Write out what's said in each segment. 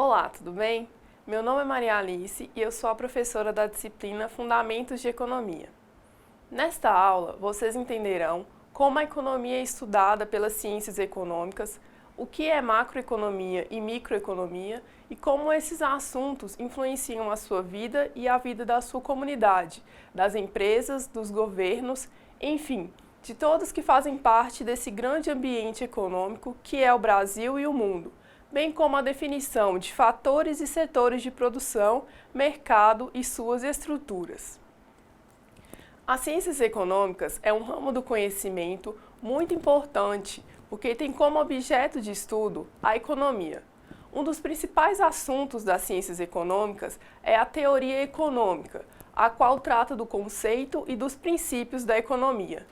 Olá, tudo bem? Meu nome é Maria Alice e eu sou a professora da disciplina Fundamentos de Economia. Nesta aula, vocês entenderão como a economia é estudada pelas ciências econômicas, o que é macroeconomia e microeconomia e como esses assuntos influenciam a sua vida e a vida da sua comunidade, das empresas, dos governos, enfim, de todos que fazem parte desse grande ambiente econômico que é o Brasil e o mundo, bem como a definição de fatores e setores de produção, mercado e suas estruturas. As ciências econômicas é um ramo do conhecimento muito importante, porque tem como objeto de estudo a economia. Um dos principais assuntos das ciências econômicas é a teoria econômica, a qual trata do conceito e dos princípios da economia.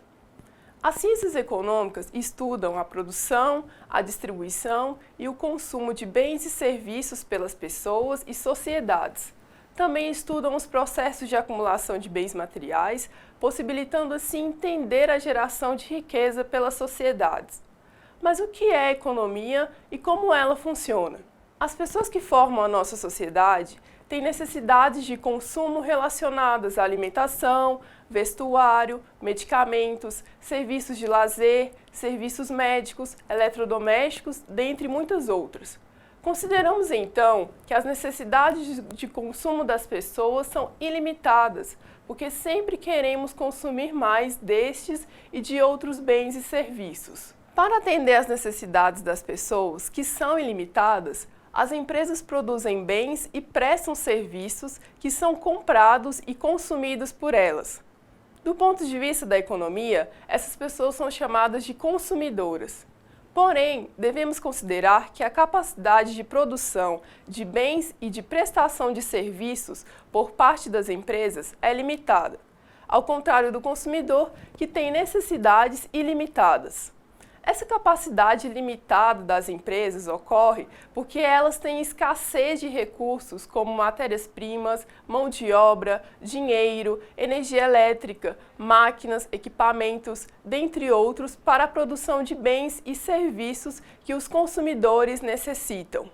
As ciências econômicas estudam a produção, a distribuição e o consumo de bens e serviços pelas pessoas e sociedades. Também estudam os processos de acumulação de bens materiais, possibilitando assim entender a geração de riqueza pelas sociedades. Mas o que é a economia e como ela funciona? As pessoas que formam a nossa sociedade têm necessidades de consumo relacionadas à alimentação, vestuário, medicamentos, serviços de lazer, serviços médicos, eletrodomésticos, dentre muitas outras. Consideramos então que as necessidades de consumo das pessoas são ilimitadas, porque sempre queremos consumir mais destes e de outros bens e serviços. Para atender às necessidades das pessoas, que são ilimitadas, as empresas produzem bens e prestam serviços que são comprados e consumidos por elas. Do ponto de vista da economia, essas pessoas são chamadas de consumidoras. Porém, devemos considerar que a capacidade de produção de bens e de prestação de serviços por parte das empresas é limitada, ao contrário do consumidor, que tem necessidades ilimitadas. Essa capacidade limitada das empresas ocorre porque elas têm escassez de recursos como matérias-primas, mão de obra, dinheiro, energia elétrica, máquinas, equipamentos, dentre outros, para a produção de bens e serviços que os consumidores necessitam.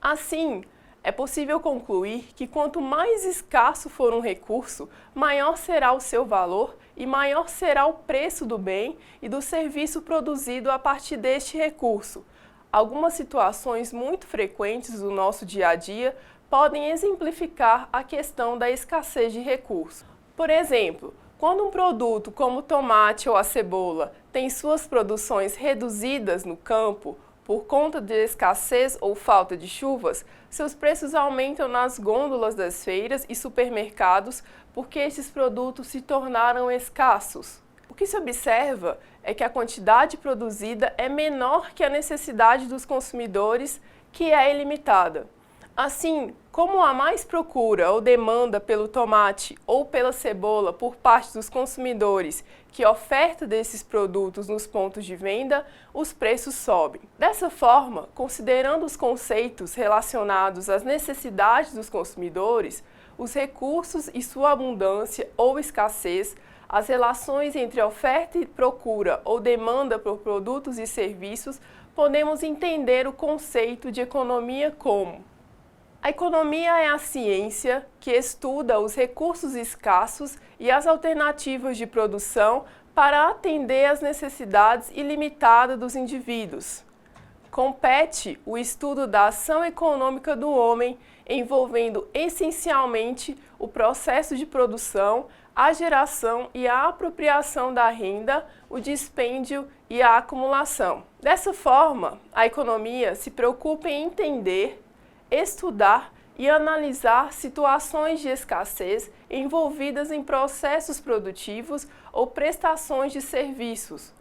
Assim, é possível concluir que quanto mais escasso for um recurso, maior será o seu valor e maior será o preço do bem e do serviço produzido a partir deste recurso. Algumas situações muito frequentes do nosso dia a dia podem exemplificar a questão da escassez de recursos. Por exemplo, quando um produto como o tomate ou a cebola tem suas produções reduzidas no campo, por conta de escassez ou falta de chuvas, seus preços aumentam nas gôndolas das feiras e supermercados porque esses produtos se tornaram escassos. O que se observa é que a quantidade produzida é menor que a necessidade dos consumidores, que é ilimitada. Assim, como há mais procura ou demanda pelo tomate ou pela cebola por parte dos consumidores que oferta desses produtos nos pontos de venda, os preços sobem. Dessa forma, considerando os conceitos relacionados às necessidades dos consumidores, os recursos e sua abundância ou escassez, as relações entre oferta e procura ou demanda por produtos e serviços, podemos entender o conceito de economia como: a economia é a ciência que estuda os recursos escassos e as alternativas de produção para atender às necessidades ilimitadas dos indivíduos. Compete o estudo da ação econômica do homem, envolvendo essencialmente o processo de produção, a geração e a apropriação da renda, o dispêndio e a acumulação. Dessa forma, a economia se preocupa em entender, estudar e analisar situações de escassez envolvidas em processos produtivos ou prestações de serviços.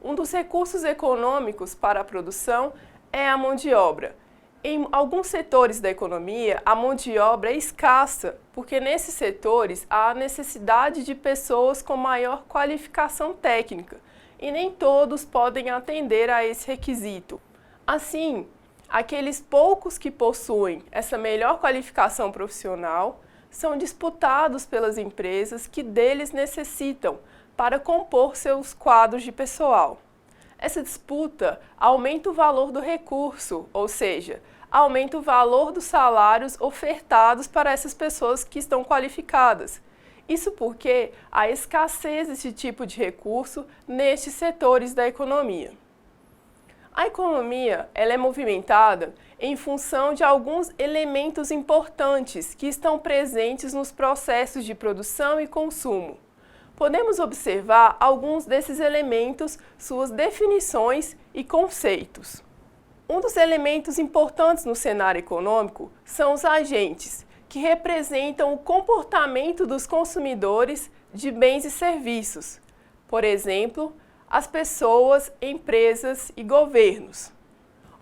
Um dos recursos econômicos para a produção é a mão de obra. Em alguns setores da economia, a mão de obra é escassa, porque nesses setores há a necessidade de pessoas com maior qualificação técnica, e nem todos podem atender a esse requisito. Assim, aqueles poucos que possuem essa melhor qualificação profissional são disputados pelas empresas que deles necessitam para compor seus quadros de pessoal. Essa disputa aumenta o valor do recurso, ou seja, aumenta o valor dos salários ofertados para essas pessoas que estão qualificadas. Isso porque há escassez desse tipo de recurso nestes setores da economia. A economia ela é movimentada em função de alguns elementos importantes que estão presentes nos processos de produção e consumo. Podemos observar alguns desses elementos, suas definições e conceitos. Um dos elementos importantes no cenário econômico são os agentes, que representam o comportamento dos consumidores de bens e serviços. Por exemplo, as pessoas, empresas e governos.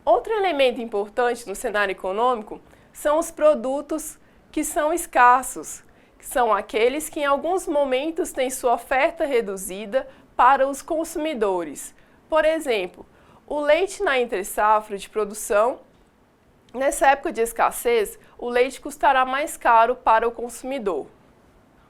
Outro elemento importante no cenário econômico são os produtos que são escassos, que são aqueles que em alguns momentos têm sua oferta reduzida para os consumidores. Por exemplo, o leite na entre-safra de produção. Nessa época de escassez, o leite custará mais caro para o consumidor.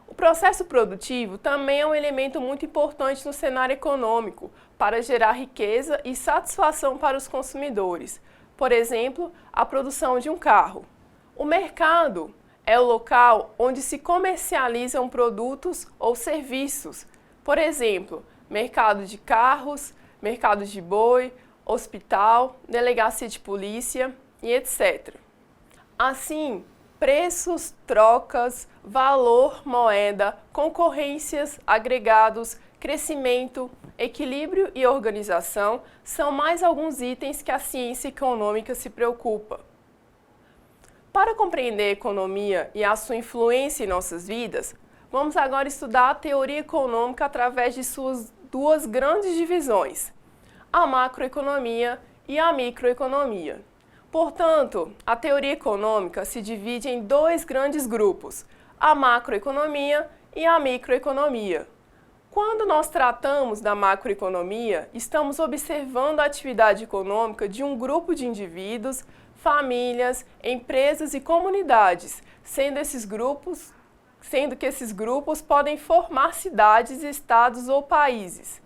O processo produtivo também é um elemento muito importante no cenário econômico para gerar riqueza e satisfação para os consumidores. Por exemplo, a produção de um carro. O mercado é o local onde se comercializam produtos ou serviços. Por exemplo, mercado de carros, mercado de boi, hospital, delegacia de polícia e etc. Assim, preços, trocas, valor, moeda, concorrências, agregados, crescimento, equilíbrio e organização são mais alguns itens que a ciência econômica se preocupa. Para compreender a economia e a sua influência em nossas vidas, vamos agora estudar a teoria econômica através de suas duas grandes divisões, a macroeconomia e a microeconomia. Portanto, a teoria econômica se divide em dois grandes grupos, a macroeconomia e a microeconomia. Quando nós tratamos da macroeconomia, estamos observando a atividade econômica de um grupo de indivíduos, famílias, empresas e comunidades, sendo que esses grupos podem formar cidades, estados ou países.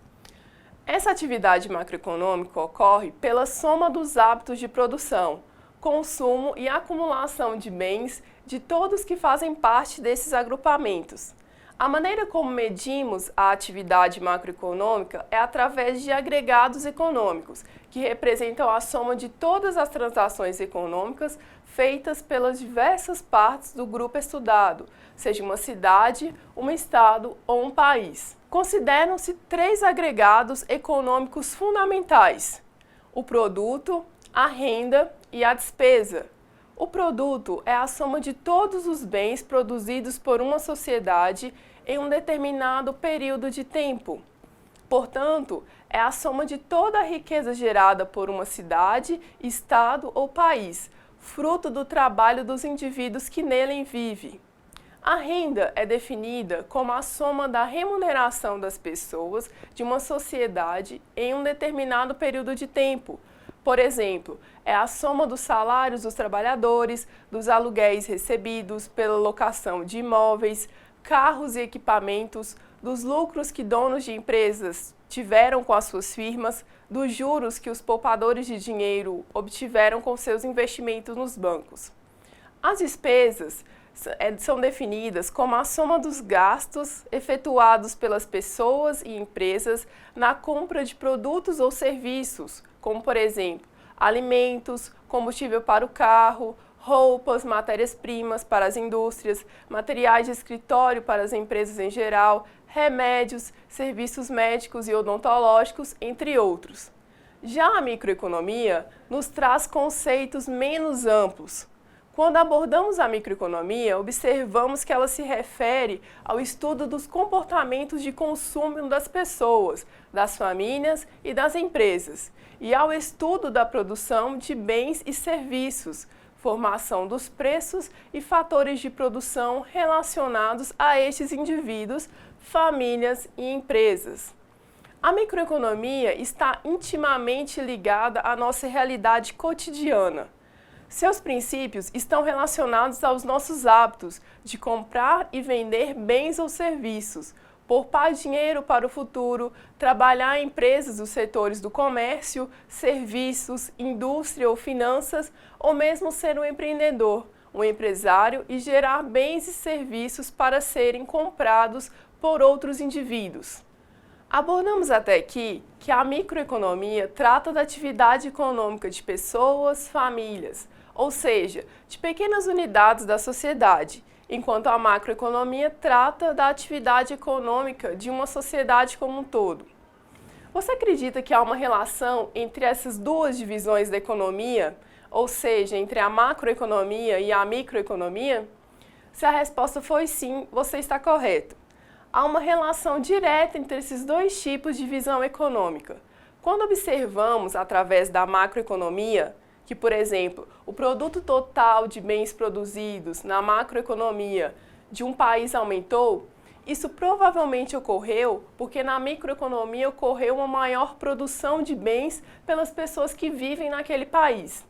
Essa atividade macroeconômica ocorre pela soma dos hábitos de produção, consumo e acumulação de bens de todos que fazem parte desses agrupamentos. A maneira como medimos a atividade macroeconômica é através de agregados econômicos, que representam a soma de todas as transações econômicas feitas pelas diversas partes do grupo estudado, seja uma cidade, um estado ou um país. Consideram-se três agregados econômicos fundamentais: o produto, a renda e a despesa. O produto é a soma de todos os bens produzidos por uma sociedade em um determinado período de tempo. Portanto, é a soma de toda a riqueza gerada por uma cidade, estado ou país, fruto do trabalho dos indivíduos que nele vivem. A renda é definida como a soma da remuneração das pessoas de uma sociedade em um determinado período de tempo. Por exemplo, é a soma dos salários dos trabalhadores, dos aluguéis recebidos pela locação de imóveis, carros e equipamentos, dos lucros que donos de empresas tiveram com as suas firmas, dos juros que os poupadores de dinheiro obtiveram com seus investimentos nos bancos. As despesas são definidas como a soma dos gastos efetuados pelas pessoas e empresas na compra de produtos ou serviços, como, por exemplo, alimentos, combustível para o carro, roupas, matérias-primas para as indústrias, materiais de escritório para as empresas em geral, remédios, serviços médicos e odontológicos, entre outros. Já a microeconomia nos traz conceitos menos amplos. Quando abordamos a microeconomia, observamos que ela se refere ao estudo dos comportamentos de consumo das pessoas, das famílias e das empresas, e ao estudo da produção de bens e serviços, formação dos preços e fatores de produção relacionados a estes indivíduos, famílias e empresas. A microeconomia está intimamente ligada à nossa realidade cotidiana. Seus princípios estão relacionados aos nossos hábitos de comprar e vender bens ou serviços. poupar dinheiro para o futuro, trabalhar em empresas dos setores do comércio, serviços, indústria ou finanças, ou mesmo ser um empreendedor, um empresário e gerar bens e serviços para serem comprados por outros indivíduos. Abordamos até aqui que a microeconomia trata da atividade econômica de pessoas, famílias, ou seja, de pequenas unidades da sociedade, enquanto a macroeconomia trata da atividade econômica de uma sociedade como um todo. Você acredita que há uma relação entre essas duas divisões da economia, ou seja, entre a macroeconomia e a microeconomia? Se a resposta foi sim, você está correto. Há uma relação direta entre esses dois tipos de visão econômica. Quando observamos através da macroeconomia, que, por exemplo, o produto total de bens produzidos na macroeconomia de um país aumentou, isso provavelmente ocorreu porque na microeconomia ocorreu uma maior produção de bens pelas pessoas que vivem naquele país.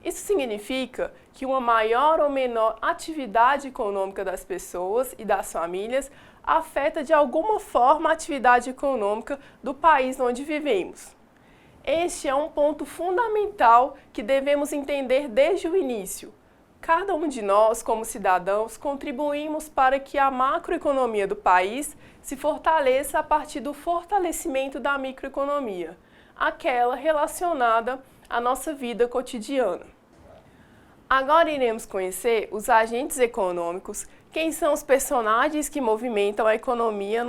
Isso significa que uma maior ou menor atividade econômica das pessoas e das famílias afeta de alguma forma a atividade econômica do país onde vivemos. Este é um ponto fundamental que devemos entender desde o início. Cada um de nós, como cidadãos, contribuímos para que a macroeconomia do país se fortaleça a partir do fortalecimento da microeconomia, aquela relacionada à nossa vida cotidiana. Agora iremos conhecer os agentes econômicos, quem são os personagens que movimentam a economia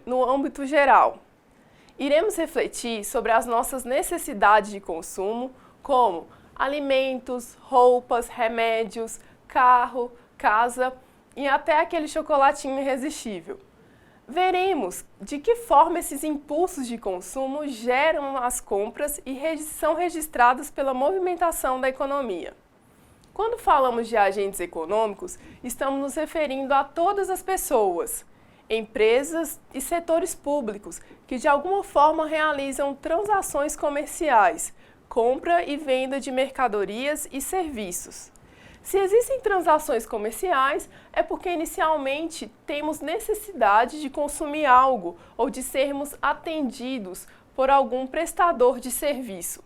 no âmbito geral. Iremos refletir sobre as nossas necessidades de consumo, como alimentos, roupas, remédios, carro, casa e até aquele chocolatinho irresistível. Veremos de que forma esses impulsos de consumo geram as compras e são registradas pela movimentação da economia. Quando falamos de agentes econômicos, estamos nos referindo a todas as pessoas, empresas e setores públicos que de alguma forma realizam transações comerciais, compra e venda de mercadorias e serviços. Se existem transações comerciais, é porque inicialmente temos necessidade de consumir algo ou de sermos atendidos por algum prestador de serviço.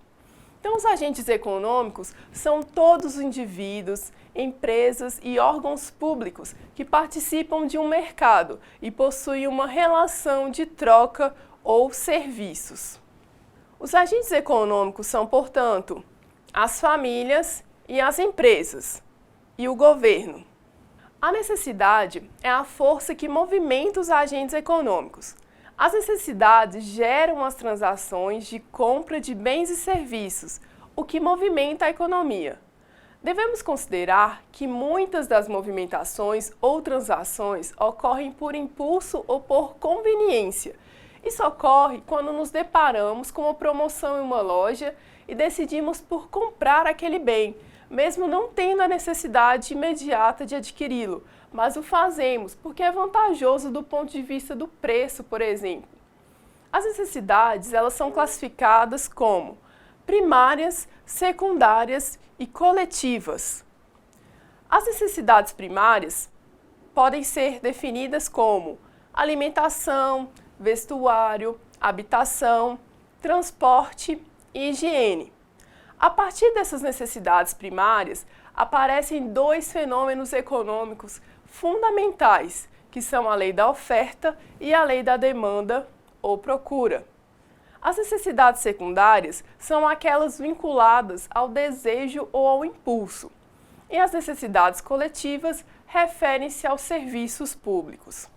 Então, os agentes econômicos são todos os indivíduos, empresas e órgãos públicos que participam de um mercado e possuem uma relação de troca ou serviços. Os agentes econômicos são, portanto, as famílias e as empresas, e o governo. A necessidade é a força que movimenta os agentes econômicos. As necessidades geram as transações de compra de bens e serviços, o que movimenta a economia. Devemos considerar que muitas das movimentações ou transações ocorrem por impulso ou por conveniência. Isso ocorre quando nos deparamos com uma promoção em uma loja e decidimos por comprar aquele bem, mesmo não tendo a necessidade imediata de adquiri-lo, mas o fazemos porque é vantajoso do ponto de vista do preço, por exemplo. As necessidades, elas são classificadas como primárias, secundárias e coletivas. As necessidades primárias podem ser definidas como alimentação, vestuário, habitação, transporte e higiene. A partir dessas necessidades primárias, aparecem dois fenômenos econômicos fundamentais, que são a lei da oferta e a lei da demanda ou procura. As necessidades secundárias são aquelas vinculadas ao desejo ou ao impulso, e as necessidades coletivas referem-se aos serviços públicos.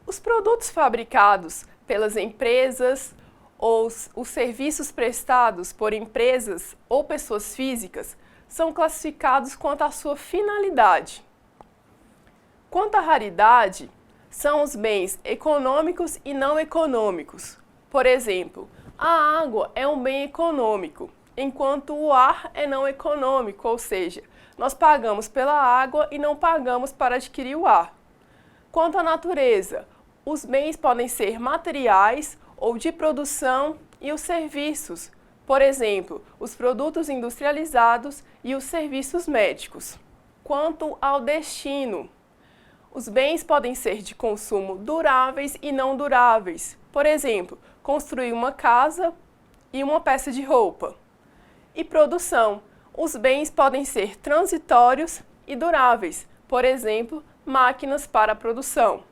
Os produtos fabricados pelas empresas ou os serviços prestados por empresas ou pessoas físicas são classificados quanto à sua finalidade. Quanto à raridade, são os bens econômicos e não econômicos. Por exemplo, a água é um bem econômico, enquanto o ar é não econômico, ou seja, nós pagamos pela água e não pagamos para adquirir o ar. Quanto à natureza, os bens podem ser materiais ou de produção e os serviços, por exemplo, os produtos industrializados e os serviços médicos. Quanto ao destino, Os bens podem ser de consumo duráveis e não duráveis. Por exemplo, construir uma casa e uma peça de roupa. E produção. Os bens podem ser transitórios e duráveis. Por exemplo, máquinas para a produção.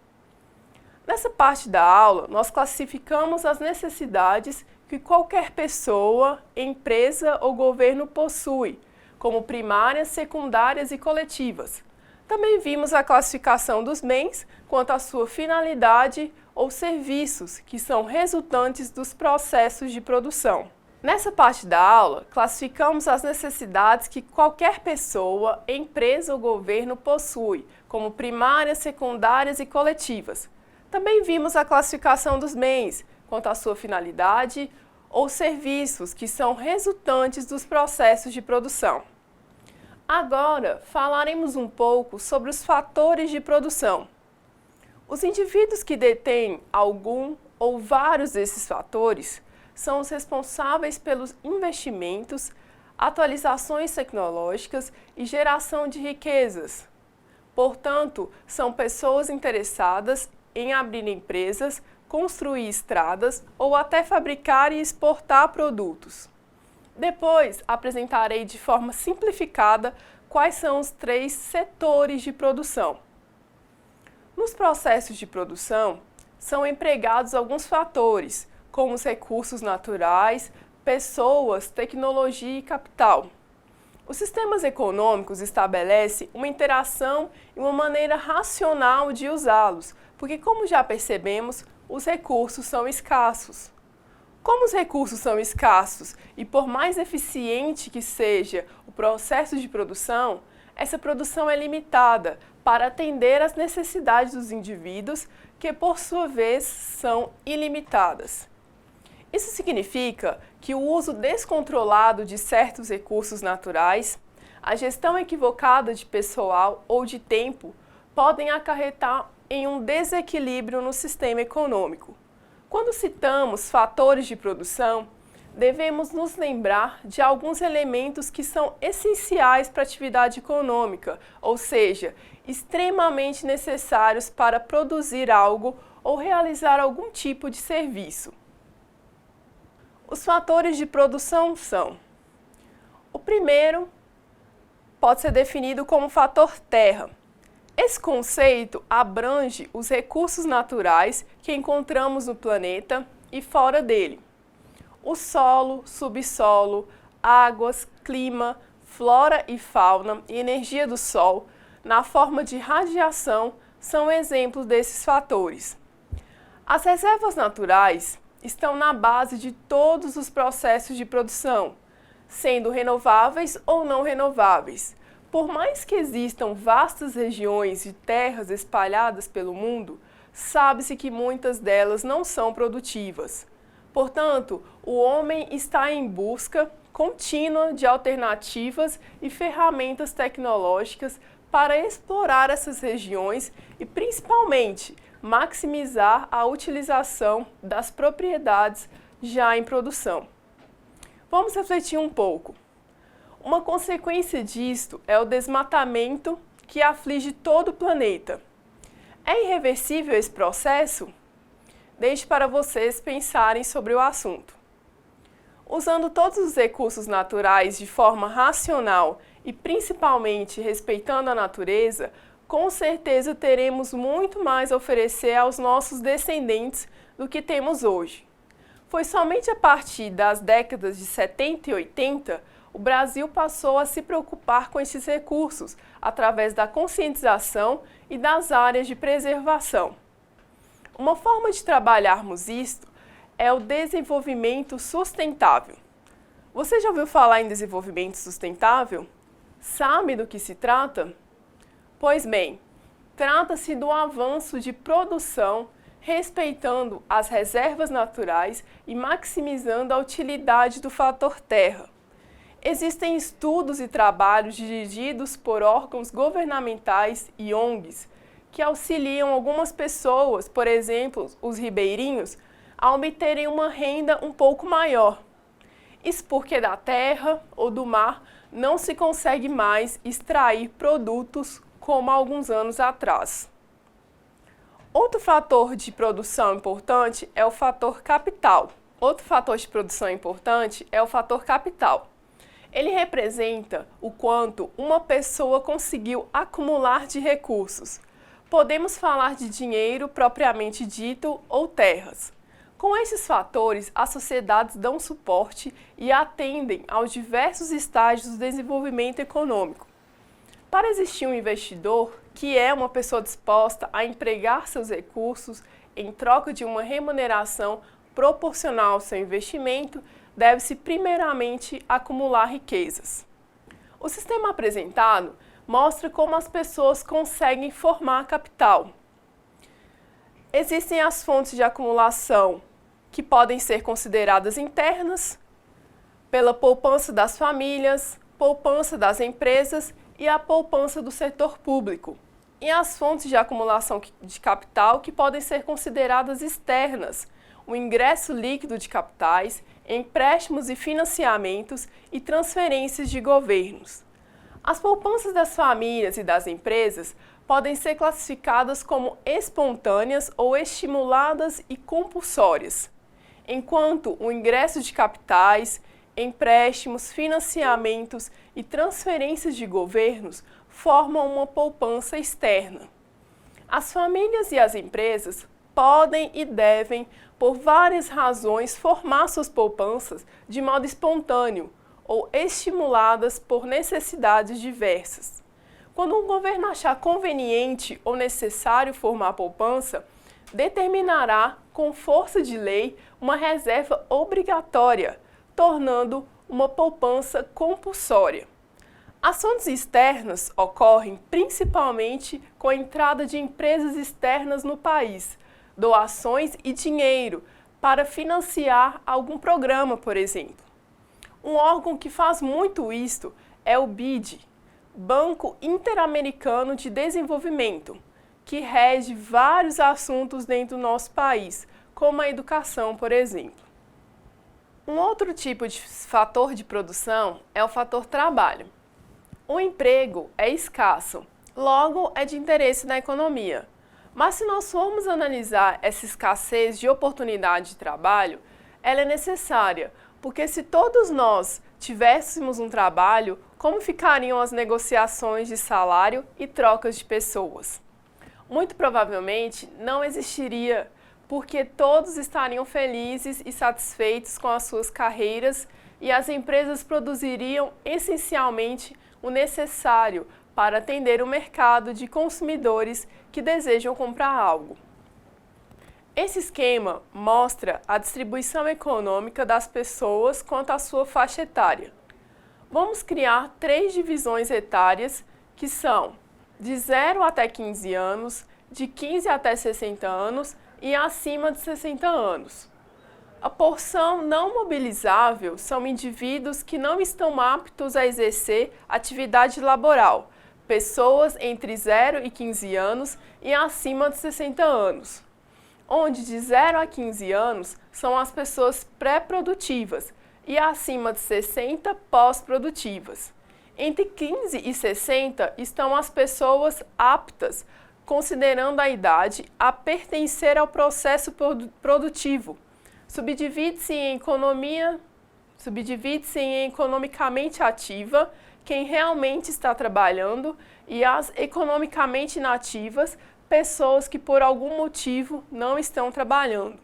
Nessa parte da aula, nós classificamos as necessidades que qualquer pessoa, empresa ou governo possui, como primárias, secundárias e coletivas. Também vimos a classificação dos bens quanto à sua finalidade ou serviços, que são resultantes dos processos de produção. Nessa parte da aula, classificamos as necessidades que qualquer pessoa, empresa ou governo possui, como primárias, secundárias e coletivas. Também vimos a classificação dos bens quanto à sua finalidade ou serviços, que são resultantes dos processos de produção. Agora, falaremos um pouco sobre os fatores de produção. Os indivíduos que detêm algum ou vários desses fatores são os responsáveis pelos investimentos, atualizações tecnológicas e geração de riquezas. Portanto, são pessoas interessadas em abrir empresas, construir estradas ou até fabricar e exportar produtos. Depois, apresentarei de forma simplificada quais são os 3 setores de produção. Nos processos de produção, são empregados alguns fatores, como os recursos naturais, pessoas, tecnologia e capital. Os sistemas econômicos estabelecem uma interação e uma maneira racional de usá-los, porque, como já percebemos, os recursos são escassos. Como os recursos são escassos e por mais eficiente que seja o processo de produção, essa produção é limitada para atender às necessidades dos indivíduos, que por sua vez são ilimitadas. Isso significa que o uso descontrolado de certos recursos naturais, a gestão equivocada de pessoal ou de tempo podem acarretar em um desequilíbrio no sistema econômico. Quando citamos fatores de produção, devemos nos lembrar de alguns elementos que são essenciais para a atividade econômica, ou seja, extremamente necessários para produzir algo ou realizar algum tipo de serviço. Os fatores de produção são: o primeiro pode ser definido como fator terra. Esse conceito abrange os recursos naturais que encontramos no planeta e fora dele. O solo, subsolo, águas, clima, flora e fauna e energia do sol, na forma de radiação, são exemplos desses fatores. As reservas naturais estão na base de todos os processos de produção, sendo renováveis ou não renováveis. Por mais que existam vastas regiões de terras espalhadas pelo mundo, sabe-se que muitas delas não são produtivas. Portanto, o homem está em busca contínua de alternativas e ferramentas tecnológicas para explorar essas regiões e, principalmente, maximizar a utilização das propriedades já em produção. Vamos refletir um pouco. Uma consequência disto é o desmatamento que aflige todo o planeta. É irreversível esse processo? Deixe para vocês pensarem sobre o assunto. Usando todos os recursos naturais de forma racional e principalmente respeitando a natureza, com certeza teremos muito mais a oferecer aos nossos descendentes do que temos hoje. Foi somente a partir das décadas de 70 e 80 o Brasil passou a se preocupar com esses recursos através da conscientização e das áreas de preservação. Uma forma de trabalharmos isto é o desenvolvimento sustentável. Você já ouviu falar em desenvolvimento sustentável? Sabe do que se trata? Pois bem, trata-se do avanço de produção respeitando as reservas naturais e maximizando a utilidade do fator terra. Existem estudos e trabalhos dirigidos por órgãos governamentais e ONGs que auxiliam algumas pessoas, por exemplo, os ribeirinhos, a obterem uma renda um pouco maior. Isso porque da terra ou do mar não se consegue mais extrair produtos como há alguns anos atrás. Outro fator de produção importante é o fator capital. Ele representa o quanto uma pessoa conseguiu acumular de recursos. Podemos falar de dinheiro propriamente dito ou terras. Com esses fatores, as sociedades dão suporte e atendem aos diversos estágios do desenvolvimento econômico. Para existir um investidor, que é uma pessoa disposta a empregar seus recursos em troca de uma remuneração proporcional ao seu investimento, deve-se primeiramente acumular riquezas. O sistema apresentado mostra como as pessoas conseguem formar capital. Existem as fontes de acumulação que podem ser consideradas internas, pela poupança das famílias, poupança das empresas e a poupança do setor público. E as fontes de acumulação de capital que podem ser consideradas externas, o ingresso líquido de capitais, empréstimos e financiamentos e transferências de governos. As poupanças das famílias e das empresas podem ser classificadas como espontâneas ou estimuladas e compulsórias, enquanto o ingresso de capitais, empréstimos, financiamentos e transferências de governos formam uma poupança externa. As famílias e as empresas podem e devem, por várias razões, formar suas poupanças de modo espontâneo ou estimuladas por necessidades diversas. Quando um governo achar conveniente ou necessário formar poupança, determinará, com força de lei, uma reserva obrigatória, tornando uma poupança compulsória. As fontes externas ocorrem principalmente com a entrada de empresas externas no país, doações e dinheiro para financiar algum programa, por exemplo. Um órgão que faz muito isto é o BID, Banco Interamericano de Desenvolvimento, que rege vários assuntos dentro do nosso país, como a educação, por exemplo. Um outro tipo de fator de produção é o fator trabalho. O emprego é escasso, logo é de interesse da economia. Mas se nós formos analisar essa escassez de oportunidade de trabalho, ela é necessária, porque se todos nós tivéssemos um trabalho, como ficariam as negociações de salário e trocas de pessoas? Muito provavelmente não existiria, porque todos estariam felizes e satisfeitos com as suas carreiras e as empresas produziriam essencialmente o necessário para atender o mercado de consumidores que desejam comprar algo. Esse esquema mostra a distribuição econômica das pessoas quanto à sua faixa etária. Vamos criar 3 divisões etárias que são de 0 até 15 anos, de 15 até 60 anos e acima de 60 anos. A porção não mobilizável são indivíduos que não estão aptos a exercer atividade laboral, pessoas entre 0 e 15 anos e acima de 60 anos, onde de 0 a 15 anos são as pessoas pré-produtivas e acima de 60 pós-produtivas. Entre 15 e 60 estão as pessoas aptas, considerando a idade, a pertencer ao processo produtivo. Subdivide-se em economicamente ativa, quem realmente está trabalhando, e as economicamente inativas, pessoas que por algum motivo não estão trabalhando.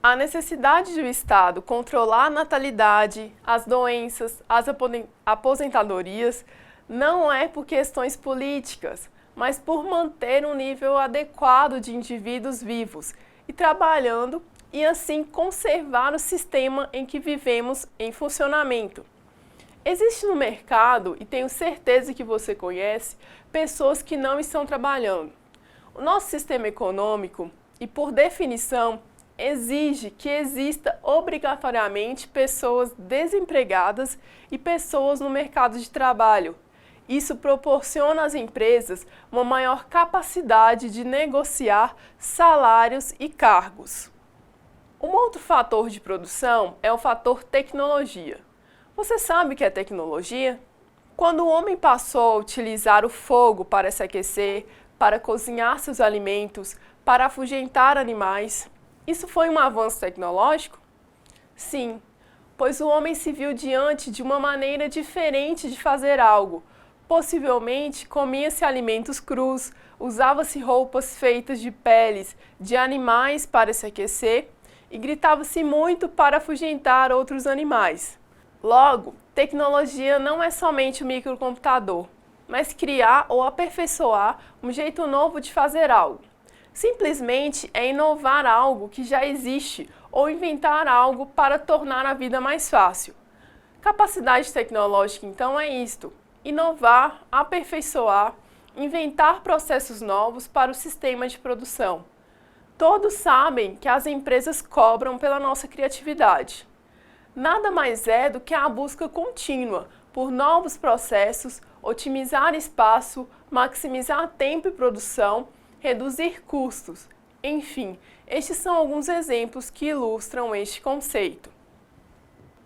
A necessidade de o Estado controlar a natalidade, as doenças, as aposentadorias, não é por questões políticas, mas por manter um nível adequado de indivíduos vivos e trabalhando e assim conservar o sistema em que vivemos em funcionamento. Existe no mercado, e tenho certeza que você conhece, pessoas que não estão trabalhando. O nosso sistema econômico, e por definição, exige que exista obrigatoriamente pessoas desempregadas e pessoas no mercado de trabalho. Isso proporciona às empresas uma maior capacidade de negociar salários e cargos. Um outro fator de produção é o fator tecnologia. Você sabe o que é tecnologia? Quando o homem passou a utilizar o fogo para se aquecer, para cozinhar seus alimentos, para afugentar animais. Isso foi um avanço tecnológico? Sim, pois o homem se viu diante de uma maneira diferente de fazer algo. Possivelmente comia-se alimentos crus, usava-se roupas feitas de peles de animais para se aquecer e gritava-se muito para afugentar outros animais. Logo, tecnologia não é somente o microcomputador, mas criar ou aperfeiçoar um jeito novo de fazer algo. Simplesmente é inovar algo que já existe ou inventar algo para tornar a vida mais fácil. Capacidade tecnológica, então, é isto: inovar, aperfeiçoar, inventar processos novos para o sistema de produção. Todos sabem que as empresas cobram pela nossa criatividade. Nada mais é do que a busca contínua por novos processos, otimizar espaço, maximizar tempo e produção, reduzir custos. Enfim, estes são alguns exemplos que ilustram este conceito.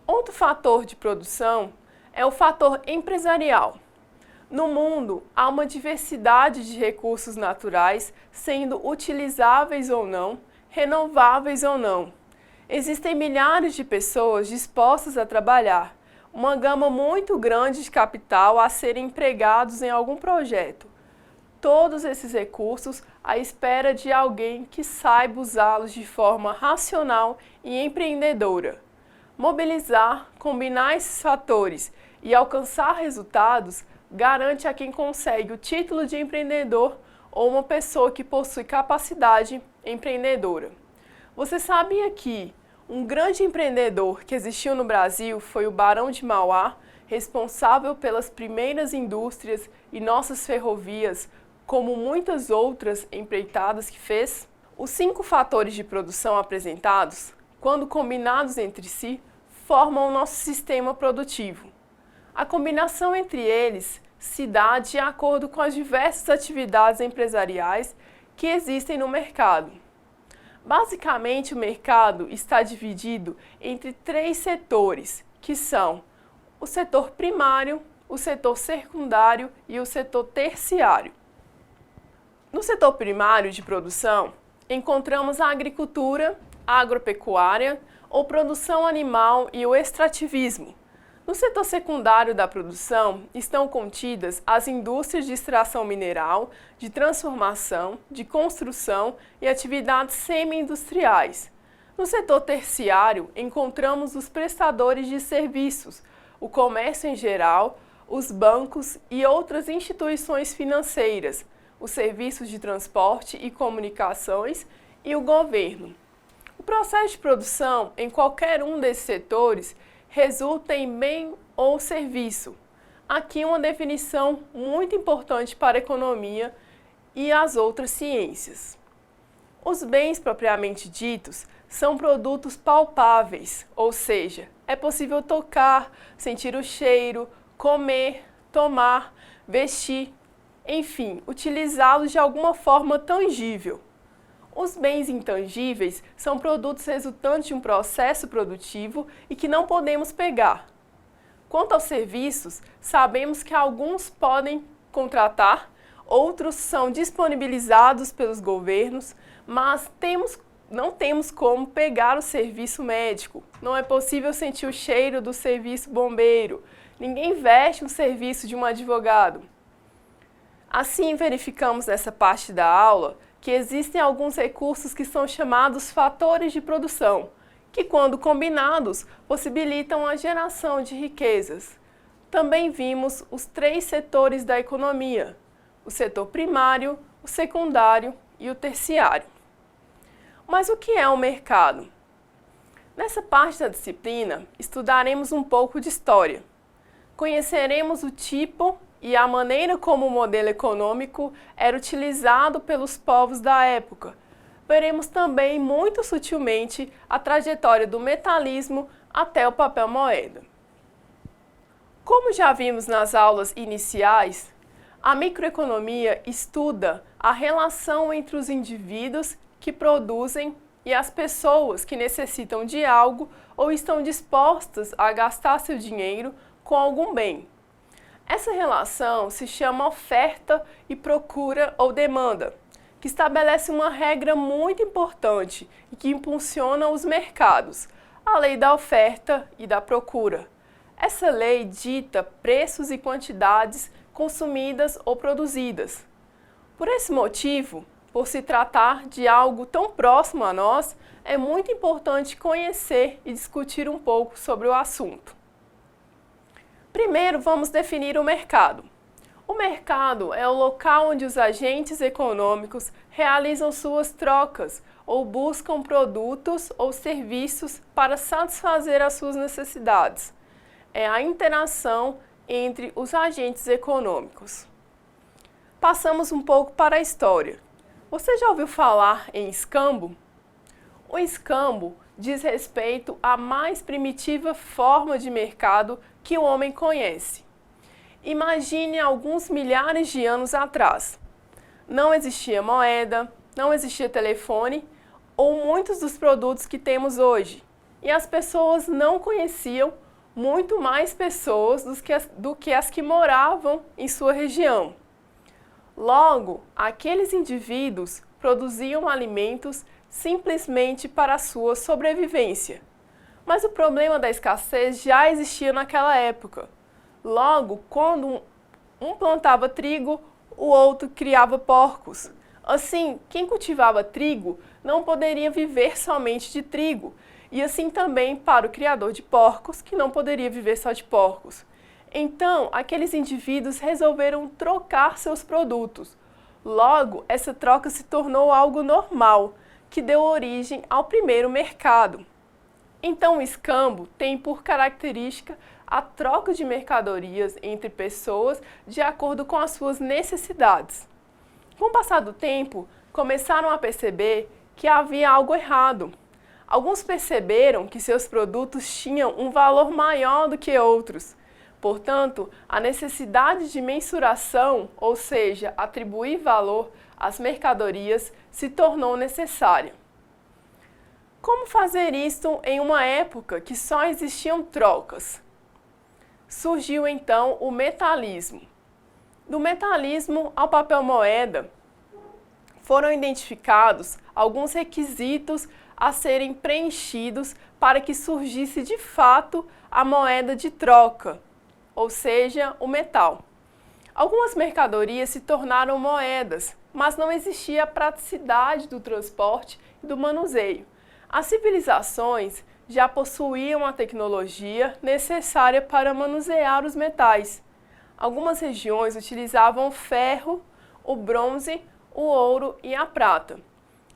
Outro fator de produção é o fator empresarial. No mundo, há uma diversidade de recursos naturais, sendo utilizáveis ou não, renováveis ou não. Existem milhares de pessoas dispostas a trabalhar, uma gama muito grande de capital a serem empregados em algum projeto. Todos esses recursos à espera de alguém que saiba usá-los de forma racional e empreendedora. Mobilizar, combinar esses fatores e alcançar resultados garante a quem consegue o título de empreendedor ou uma pessoa que possui capacidade empreendedora. Você sabia que um grande empreendedor que existiu no Brasil foi o Barão de Mauá, responsável pelas primeiras indústrias e nossas ferrovias, como muitas outras empreitadas que fez? Os 5 fatores de produção apresentados, quando combinados entre si, formam o nosso sistema produtivo. A combinação entre eles se dá de acordo com as diversas atividades empresariais que existem no mercado. Basicamente, o mercado está dividido entre 3 setores, que são o setor primário, o setor secundário e o setor terciário. No setor primário de produção, encontramos a agricultura, a agropecuária, ou produção animal e o extrativismo. No setor secundário da produção estão contidas as indústrias de extração mineral, de transformação, de construção e atividades semi-industriais. No setor terciário encontramos os prestadores de serviços, o comércio em geral, os bancos e outras instituições financeiras, os serviços de transporte e comunicações e o governo. O processo de produção em qualquer um desses setores resulta em bem ou serviço. Aqui uma definição muito importante para a economia e as outras ciências. Os bens propriamente ditos são produtos palpáveis, ou seja, é possível tocar, sentir o cheiro, comer, tomar, vestir, enfim, utilizá-los de alguma forma tangível. Os bens intangíveis são produtos resultantes de um processo produtivo e que não podemos pegar. Quanto aos serviços, sabemos que alguns podem contratar, outros são disponibilizados pelos governos, mas não temos como pegar o serviço médico. Não é possível sentir o cheiro do serviço bombeiro. Ninguém veste um serviço de um advogado. Assim, verificamos nessa parte da aula que existem alguns recursos que são chamados fatores de produção, que, quando combinados, possibilitam a geração de riquezas. Também vimos os 3 setores da economia: o setor primário, o secundário e o terciário. Mas o que é o mercado? Nessa parte da disciplina, estudaremos um pouco de história. Conheceremos o tipo e a maneira como o modelo econômico era utilizado pelos povos da época. Veremos também, muito sutilmente, a trajetória do metalismo até o papel moeda. Como já vimos nas aulas iniciais, a microeconomia estuda a relação entre os indivíduos que produzem e as pessoas que necessitam de algo ou estão dispostas a gastar seu dinheiro com algum bem. Essa relação se chama oferta e procura ou demanda, que estabelece uma regra muito importante e que impulsiona os mercados, a lei da oferta e da procura. Essa lei dita preços e quantidades consumidas ou produzidas. Por esse motivo, por se tratar de algo tão próximo a nós, é muito importante conhecer e discutir um pouco sobre o assunto. Primeiro, vamos definir o mercado. O mercado é o local onde os agentes econômicos realizam suas trocas ou buscam produtos ou serviços para satisfazer as suas necessidades. É a interação entre os agentes econômicos. Passamos um pouco para a história. Você já ouviu falar em escambo? O escambo diz respeito à mais primitiva forma de mercado que o homem conhece. Imagine alguns milhares de anos atrás. Não existia moeda, não existia telefone ou muitos dos produtos que temos hoje. E as pessoas não conheciam muito mais pessoas do que as que moravam em sua região. Logo, aqueles indivíduos produziam alimentos simplesmente para a sua sobrevivência. Mas o problema da escassez já existia naquela época. Logo, quando um plantava trigo, o outro criava porcos. Assim, quem cultivava trigo não poderia viver somente de trigo, e assim também para o criador de porcos, que não poderia viver só de porcos. Então, aqueles indivíduos resolveram trocar seus produtos. Logo, essa troca se tornou algo normal, que deu origem ao primeiro mercado. Então, o escambo tem por característica a troca de mercadorias entre pessoas de acordo com as suas necessidades. Com o passar do tempo, começaram a perceber que havia algo errado. Alguns perceberam que seus produtos tinham um valor maior do que outros. Portanto, a necessidade de mensuração, ou seja, atribuir valor às mercadorias, se tornou necessária. Como fazer isso em uma época que só existiam trocas? Surgiu então o metalismo. Do metalismo ao papel moeda, foram identificados alguns requisitos a serem preenchidos para que surgisse de fato a moeda de troca, ou seja, o metal. Algumas mercadorias se tornaram moedas, mas não existia a praticidade do transporte e do manuseio. As civilizações já possuíam a tecnologia necessária para manusear os metais. Algumas regiões utilizavam o ferro, o bronze, o ouro e a prata.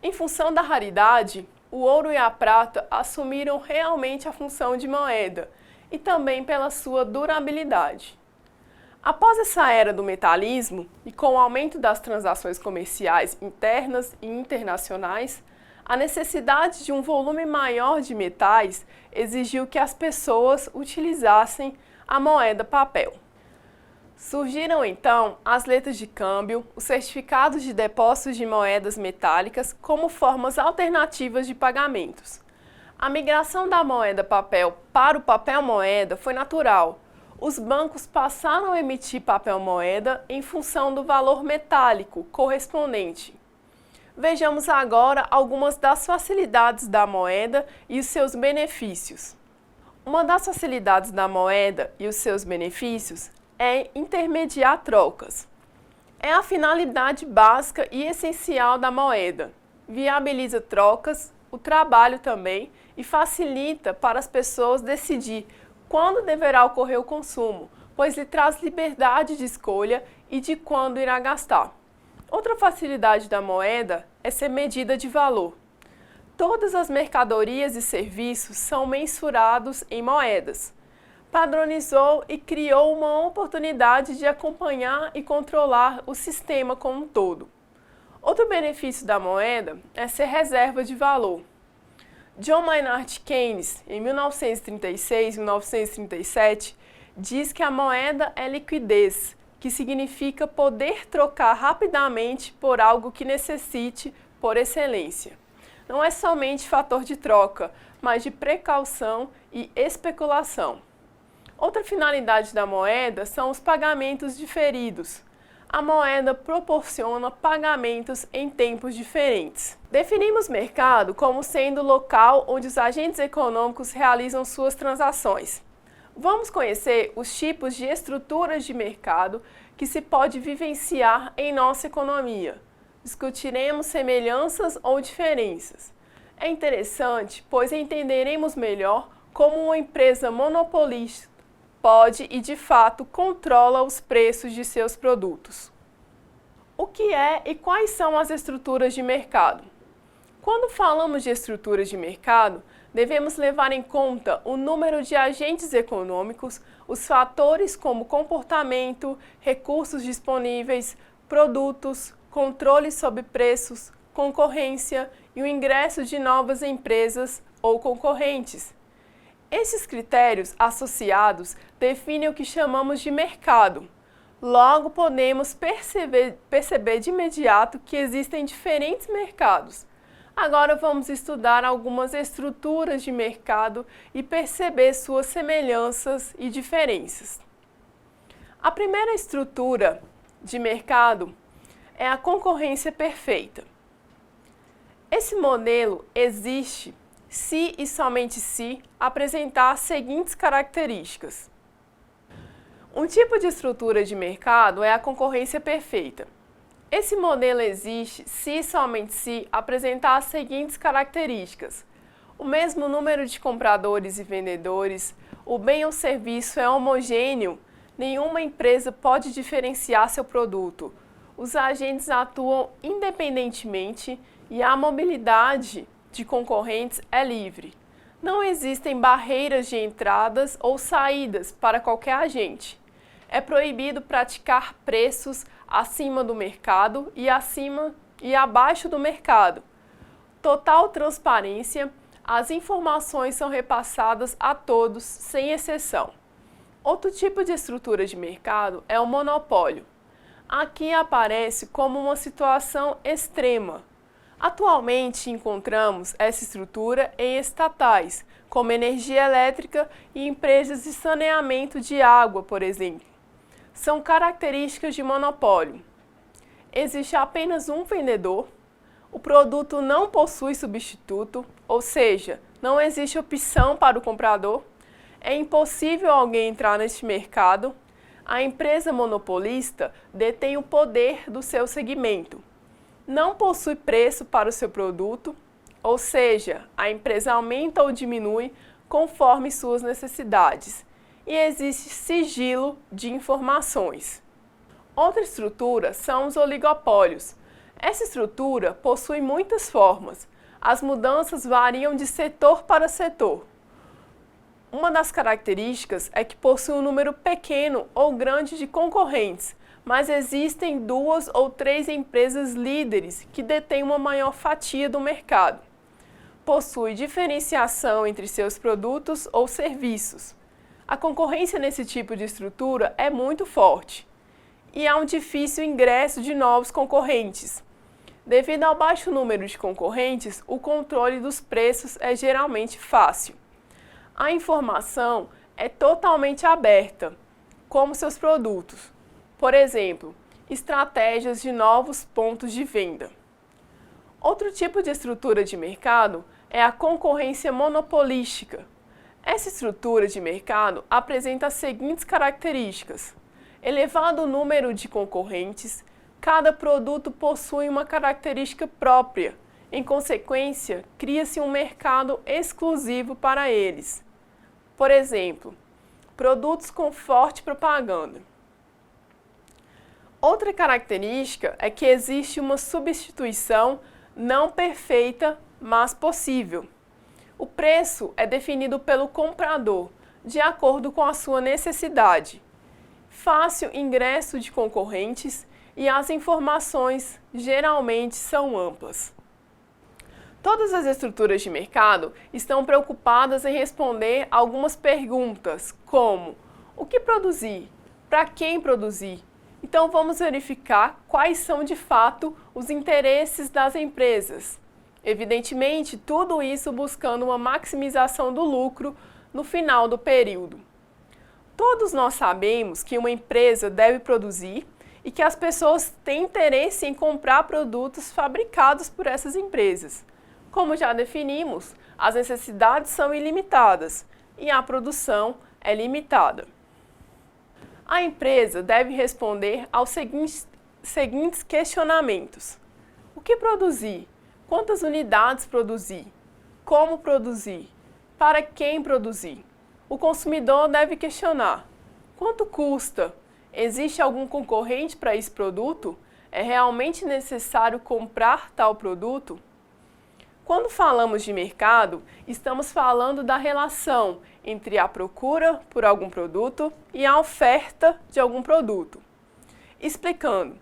Em função da raridade, o ouro e a prata assumiram realmente a função de moeda e também pela sua durabilidade. Após essa era do metalismo e com o aumento das transações comerciais internas e internacionais, a necessidade de um volume maior de metais exigiu que as pessoas utilizassem a moeda papel. Surgiram então as letras de câmbio, os certificados de depósitos de moedas metálicas como formas alternativas de pagamentos. A migração da moeda papel para o papel moeda foi natural. Os bancos passaram a emitir papel moeda em função do valor metálico correspondente. Vejamos agora algumas das facilidades da moeda e os seus benefícios. Uma das facilidades da moeda e os seus benefícios é intermediar trocas. É a finalidade básica e essencial da moeda. Viabiliza trocas, o trabalho também e facilita para as pessoas decidir quando deverá ocorrer o consumo, pois lhe traz liberdade de escolha e de quando irá gastar. Outra facilidade da moeda é ser medida de valor. Todas as mercadorias e serviços são mensurados em moedas. Padronizou e criou uma oportunidade de acompanhar e controlar o sistema como um todo. Outro benefício da moeda é ser reserva de valor. John Maynard Keynes, em 1936 e 1937, diz que a moeda é liquidez, que significa poder trocar rapidamente por algo que necessite por excelência. Não é somente fator de troca, mas de precaução e especulação. Outra finalidade da moeda são os pagamentos diferidos. A moeda proporciona pagamentos em tempos diferentes. Definimos mercado como sendo o local onde os agentes econômicos realizam suas transações. Vamos conhecer os tipos de estruturas de mercado que se pode vivenciar em nossa economia. Discutiremos semelhanças ou diferenças. É interessante, pois entenderemos melhor como uma empresa monopolista pode e de fato controla os preços de seus produtos. O que é e quais são as estruturas de mercado? Quando falamos de estruturas de mercado, devemos levar em conta o número de agentes econômicos, os fatores como comportamento, recursos disponíveis, produtos, controle sobre preços, concorrência e o ingresso de novas empresas ou concorrentes. Esses critérios associados definem o que chamamos de mercado. Logo, podemos perceber de imediato que existem diferentes mercados. Agora vamos estudar algumas estruturas de mercado e perceber suas semelhanças e diferenças. A primeira estrutura de mercado é a concorrência perfeita. Esse modelo existe se e somente se apresentar as seguintes características. Um tipo de estrutura de mercado é a concorrência perfeita. Esse modelo existe se e somente se apresentar as seguintes características. O mesmo número de compradores e vendedores, o bem ou serviço é homogêneo, nenhuma empresa pode diferenciar seu produto. Os agentes atuam independentemente e a mobilidade de concorrentes é livre. Não existem barreiras de entradas ou saídas para qualquer agente. É proibido praticar preços acima do mercado e abaixo do mercado. Total transparência, as informações são repassadas a todos, sem exceção. Outro tipo de estrutura de mercado é o monopólio. Aqui aparece como uma situação extrema. Atualmente encontramos essa estrutura em estatais, como energia elétrica e empresas de saneamento de água, por exemplo. São características de monopólio. Existe apenas um vendedor, o produto não possui substituto, ou seja, não existe opção para o comprador, é impossível alguém entrar neste mercado, a empresa monopolista detém o poder do seu segmento. Não possui preço para o seu produto, ou seja, a empresa aumenta ou diminui conforme suas necessidades, e existe sigilo de informações. Outra estrutura são os oligopólios. Essa estrutura possui muitas formas. As mudanças variam de setor para setor. Uma das características é que possui um número pequeno ou grande de concorrentes, mas existem 2 ou 3 empresas líderes que detêm uma maior fatia do mercado. Possui diferenciação entre seus produtos ou serviços. A concorrência nesse tipo de estrutura é muito forte e há um difícil ingresso de novos concorrentes. Devido ao baixo número de concorrentes, o controle dos preços é geralmente fácil. A informação é totalmente aberta, como seus produtos. Por exemplo, estratégias de novos pontos de venda. Outro tipo de estrutura de mercado é a concorrência monopolística. Essa estrutura de mercado apresenta as seguintes características: elevado número de concorrentes, cada produto possui uma característica própria, em consequência, cria-se um mercado exclusivo para eles. Por exemplo, produtos com forte propaganda. Outra característica é que existe uma substituição não perfeita, mas possível. O preço é definido pelo comprador, de acordo com a sua necessidade. Fácil ingresso de concorrentes e as informações geralmente são amplas. Todas as estruturas de mercado estão preocupadas em responder algumas perguntas, como: o que produzir? Para quem produzir? Então vamos verificar quais são de fato os interesses das empresas. Evidentemente, tudo isso buscando uma maximização do lucro no final do período. Todos nós sabemos que uma empresa deve produzir e que as pessoas têm interesse em comprar produtos fabricados por essas empresas. Como já definimos, as necessidades são ilimitadas e a produção é limitada. A empresa deve responder aos seguintes questionamentos: o que produzir? Quantas unidades produzir? Como produzir? Para quem produzir? O consumidor deve questionar: quanto custa? Existe algum concorrente para esse produto? É realmente necessário comprar tal produto? Quando falamos de mercado, estamos falando da relação entre a procura por algum produto e a oferta de algum produto. Explicando,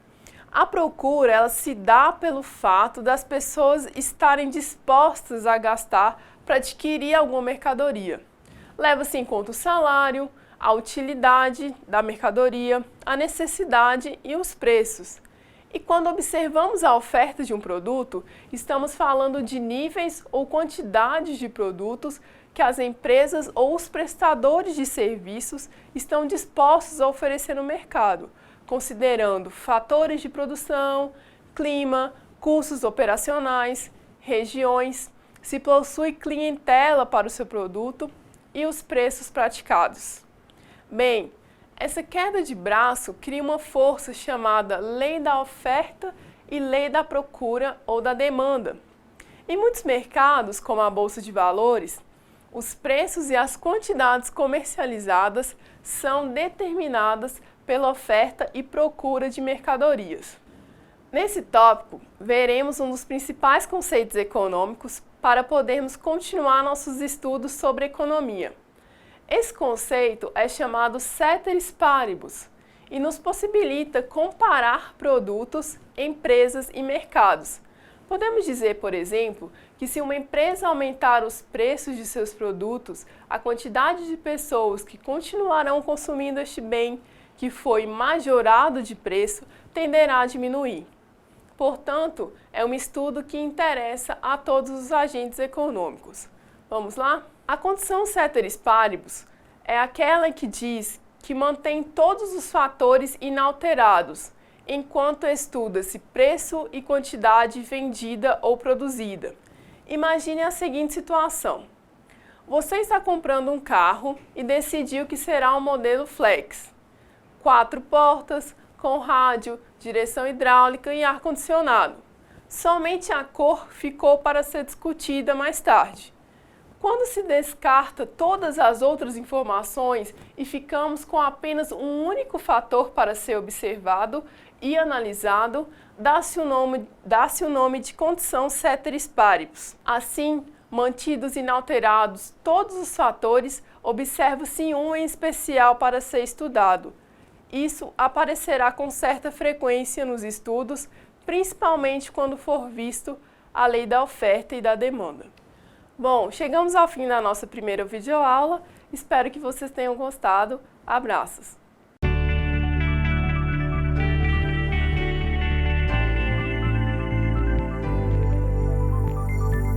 a procura ela se dá pelo fato das pessoas estarem dispostas a gastar para adquirir alguma mercadoria. Leva-se em conta o salário, a utilidade da mercadoria, a necessidade e os preços. E quando observamos a oferta de um produto, estamos falando de níveis ou quantidades de produtos que as empresas ou os prestadores de serviços estão dispostos a oferecer no mercado, considerando fatores de produção, clima, custos operacionais, regiões, se possui clientela para o seu produto e os preços praticados. Bem, essa queda de braço cria uma força chamada lei da oferta e lei da procura ou da demanda. Em muitos mercados, como a Bolsa de Valores, os preços e as quantidades comercializadas são determinadas pela oferta e procura de mercadorias. Nesse tópico, veremos um dos principais conceitos econômicos para podermos continuar nossos estudos sobre economia. Esse conceito é chamado ceteris paribus e nos possibilita comparar produtos, empresas e mercados. Podemos dizer, por exemplo, que se uma empresa aumentar os preços de seus produtos, a quantidade de pessoas que continuarão consumindo este bem, que foi majorado de preço, tenderá a diminuir. Portanto, é um estudo que interessa a todos os agentes econômicos. Vamos lá? A condição ceteris paribus é aquela que diz que mantém todos os fatores inalterados, enquanto estuda-se preço e quantidade vendida ou produzida. Imagine a seguinte situação: você está comprando um carro e decidiu que será um modelo flex, 4 portas, com rádio, direção hidráulica e ar-condicionado. Somente a cor ficou para ser discutida mais tarde. Quando se descarta todas as outras informações e ficamos com apenas um único fator para ser observado e analisado, dá-se o nome de condição ceteris paribus. Assim, mantidos inalterados todos os fatores, observa-se um em especial para ser estudado. Isso aparecerá com certa frequência nos estudos, principalmente quando for visto a lei da oferta e da demanda. Bom, chegamos ao fim da nossa primeira videoaula. Espero que vocês tenham gostado. Abraços!